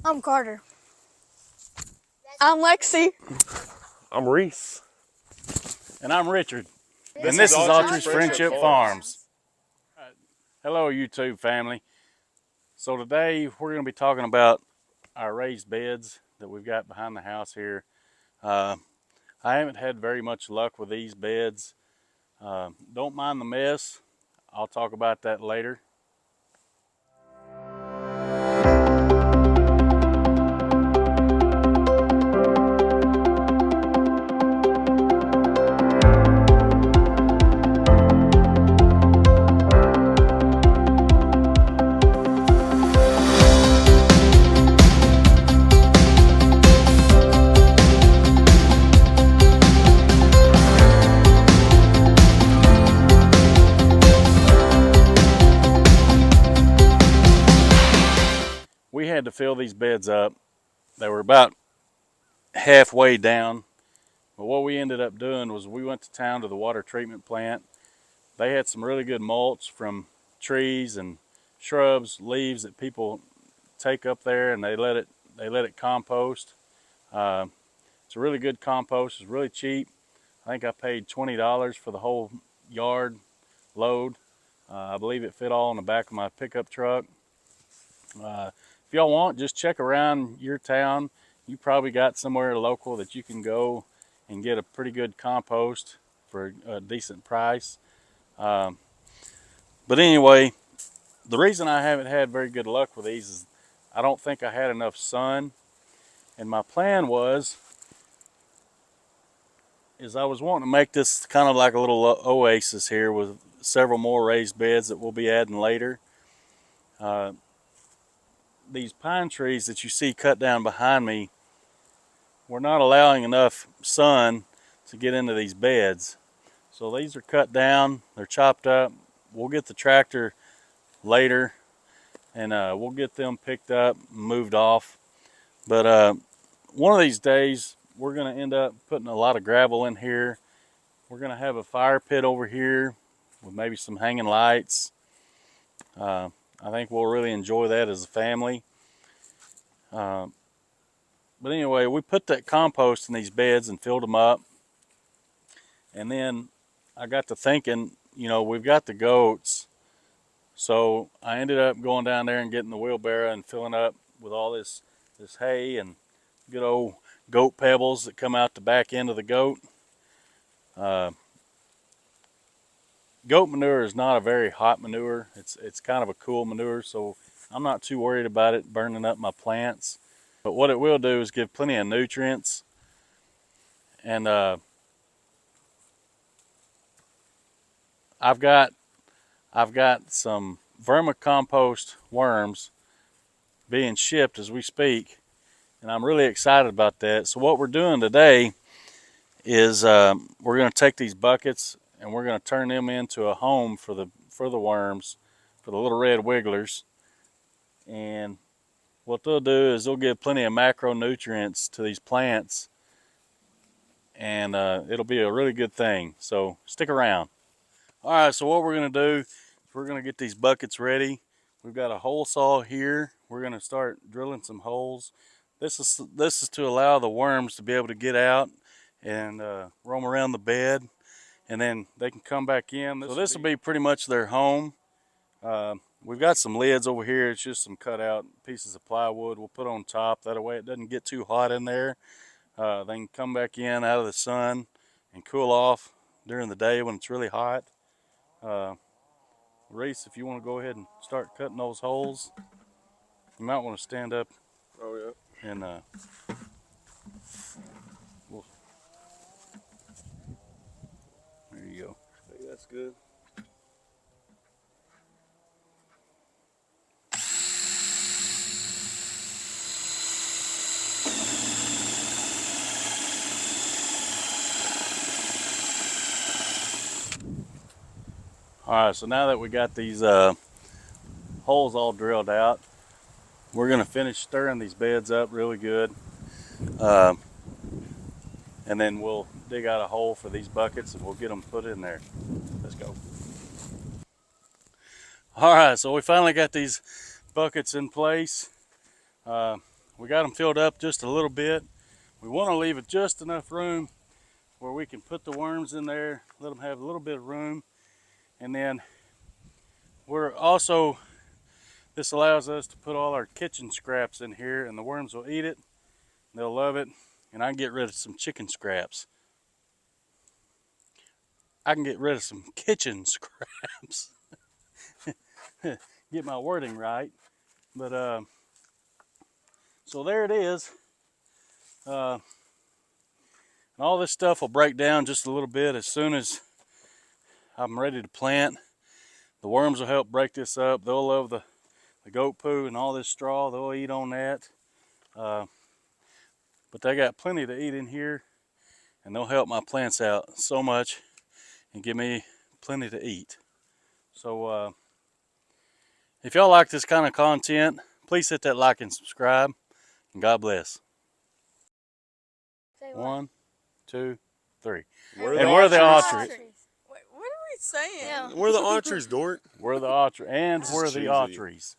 I'm Carter. I'm Lexi. I'm Reese. And I'm Richard. And this is Autry's Friendship Farms. Hello, YouTube family. So today we're going to be talking about our raised beds that we've got behind the house here. I haven't had very much luck with these beds. Don't mind the mess. I'll talk about that later. We had to fill these beds up. They were about halfway down. But what we ended up doing was we went to town to the water treatment plant. They had some really good mulch from trees and shrubs, leaves that people take up there, and they let it compost. It's a really good compost. It's really cheap. I think I paid $20 for the whole yard load. I believe it fit all in the back of my pickup truck. If y'all want, just check around your town. You probably got somewhere local that you can go and get a pretty good compost for a decent price. But anyway, the reason I haven't had very good luck with these is I don't think I had enough sun. And my plan is I was wanting to make this kind of like a little oasis here with several more raised beds that we'll be adding later. These pine trees that you see cut down behind me, we're not allowing enough sun to get into these beds. So these are cut down, they're chopped up. We'll get the tractor later and we'll get them picked up and moved off. But one of these days we're going to end up putting a lot of gravel in here. We're going to have a fire pit over here with maybe some hanging lights. I think we'll really enjoy that as a family. But anyway, we put that compost in these beds and filled them up. And then I got to thinking, you know, we've got the goats. So I ended up going down there and getting the wheelbarrow and filling up with all this hay and good old goat pebbles that come out the back end of the goat. Goat manure is not a very hot manure. It's kind of a cool manure, so I'm not too worried about it burning up my plants. But what it will do is give plenty of nutrients. And I've got some vermicompost worms being shipped as we speak, and I'm really excited about that. So what we're doing today is we're going to take these buckets and we're going to turn them into a home for the worms, for the little red wigglers. And what they'll do is they'll give plenty of macronutrients to these plants, and it'll be a really good thing. So stick around. All right, so what we're going to do is we're going to get these buckets ready. We've got a hole saw here. We're going to start drilling some holes. This is to allow the worms to be able to get out and roam around the bed, and then they can come back in. So this will be pretty much their home. We've got some lids over here. It's just some cut out pieces of plywood we'll put on top. That way it doesn't get too hot in there. They can come back in out of the sun and cool off during the day when it's really hot. Reese, if you want to go ahead and start cutting those holes, you might want to stand up. Oh yeah. And there you go. Hey, that's good. All right, so now that we got these holes all drilled out, we're going to finish stirring these beds up really good. And then we'll dig out a hole for these buckets and we'll get them put in there. Let's go. All right, so we finally got these buckets in place. We got them filled up just a little bit. We want to leave it just enough room where we can put the worms in there, let them have a little bit of room. And then this allows us to put all our kitchen scraps in here, and the worms will eat it. They'll love it. And I can get rid of some chicken scraps. I can get rid of some kitchen scraps. Get my wording right. But so there it is. And all this stuff will break down just a little bit as soon as I'm ready to plant. The worms will help break this up. They'll love the goat poo and all this straw. They'll eat on that. But they got plenty to eat in here, and they'll help my plants out so much and give me plenty to eat. So if y'all like this kind of content, please hit that like and subscribe, and God bless. Say what? 1, 2, 3. We're And we're the Autries. Autries. Wait, what are we saying? We're the Autries, Dort. We're the Autries. And we're the Cheesy. Autries.